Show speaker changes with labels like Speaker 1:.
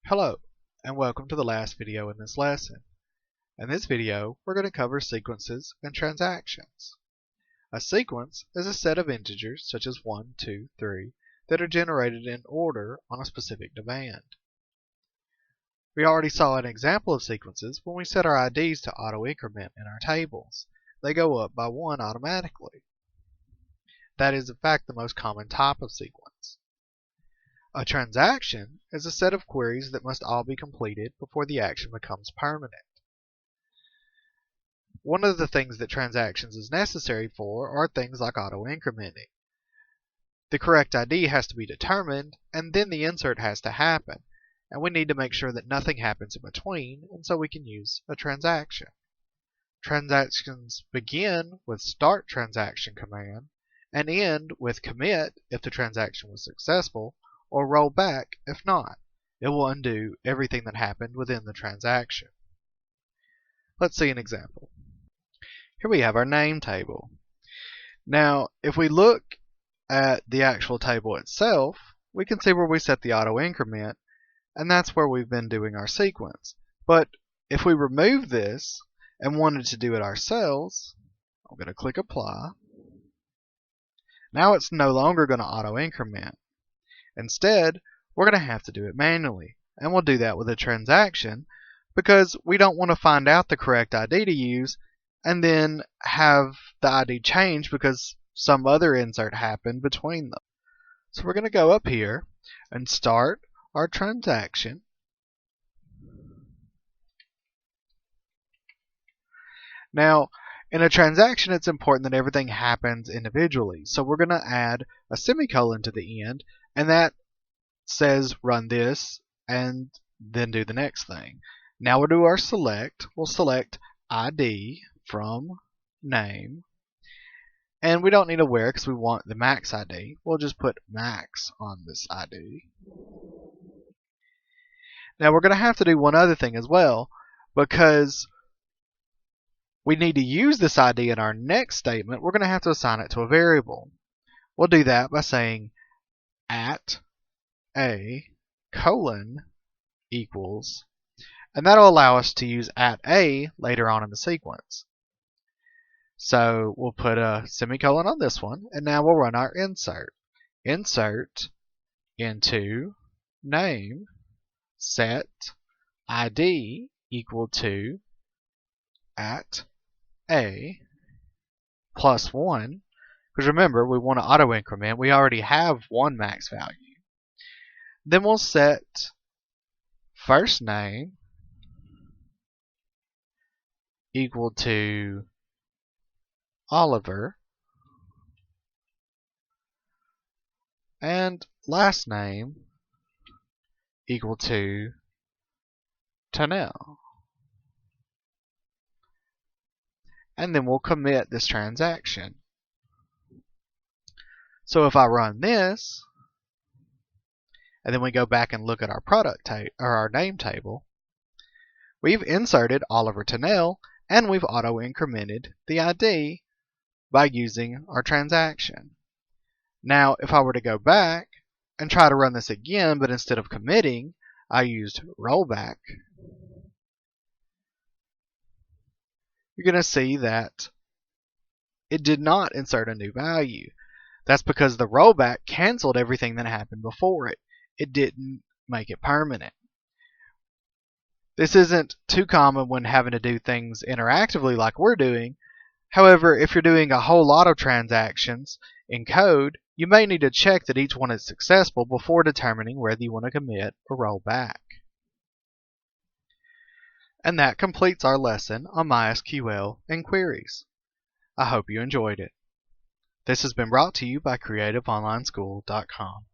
Speaker 1: Hello, and welcome to the last video in this lesson. In this video, we're going to cover sequences and transactions. A sequence is a set of integers, such as 1, 2, 3, that are generated in order on a specific demand. We already saw an example of sequences when we set our IDs to auto-increment in our tables. They go up by 1 automatically. That is, in fact, the most common type of sequence. A transaction is a set of queries that must all be completed before the action becomes permanent. One of the things that transactions is necessary for are things like auto-incrementing. The correct ID has to be determined, and then the insert has to happen, and we need to make sure that nothing happens in between, and so we can use a transaction. Transactions begin with start transaction command and end with commit if the transaction was successful, or roll back if not. It will undo everything that happened within the transaction. Let's see an example. Here we have our name table. Now, if we look at the actual table itself, we can see where we set the auto increment, and that's where we've been doing our sequence. But if we remove this and wanted to do it ourselves, I'm going to click apply. Now it's no longer going to auto increment. Instead, we're going to have to do it manually, and we'll do that with a transaction because we don't want to find out the correct ID to use and then have the ID change because some other insert happened between them. So we're going to go up here and start our transaction. Now, in a transaction, it's important that everything happens individually. So we're going to add a semicolon to the end, and that says run this and then do the next thing. Now we'll do our select. We'll select ID from name. And we don't need a where because we want the max ID. We'll just put max on this ID. Now we're going to have to do one other thing as well, because we need to use this ID in our next statement. We're going to have to assign it to a variable. We'll do that by saying at a colon equals, and that'll allow us to use at a later on in the sequence. So we'll put a semicolon on this one, and now we'll run our insert. Insert into name set ID equal to at a plus 1, because remember, we want to auto increment. We already have one max value. Then we'll set first name equal to Oliver and last name equal to Tanel. And then we'll commit this transaction. So if I run this, and then we go back and look at our our name table, we've inserted Oliver Tanel, and we've auto-incremented the ID by using our transaction. Now, if I were to go back and try to run this again, but instead of committing, I used rollback, you're going to see that it did not insert a new value. That's because the rollback canceled everything that happened before it. It didn't make it permanent. This isn't too common when having to do things interactively like we're doing. However, if you're doing a whole lot of transactions in code, you may need to check that each one is successful before determining whether you want to commit or roll back. And that completes our lesson on MySQL and queries. I hope you enjoyed it. This has been brought to you by CreativeOnlineSchool.com.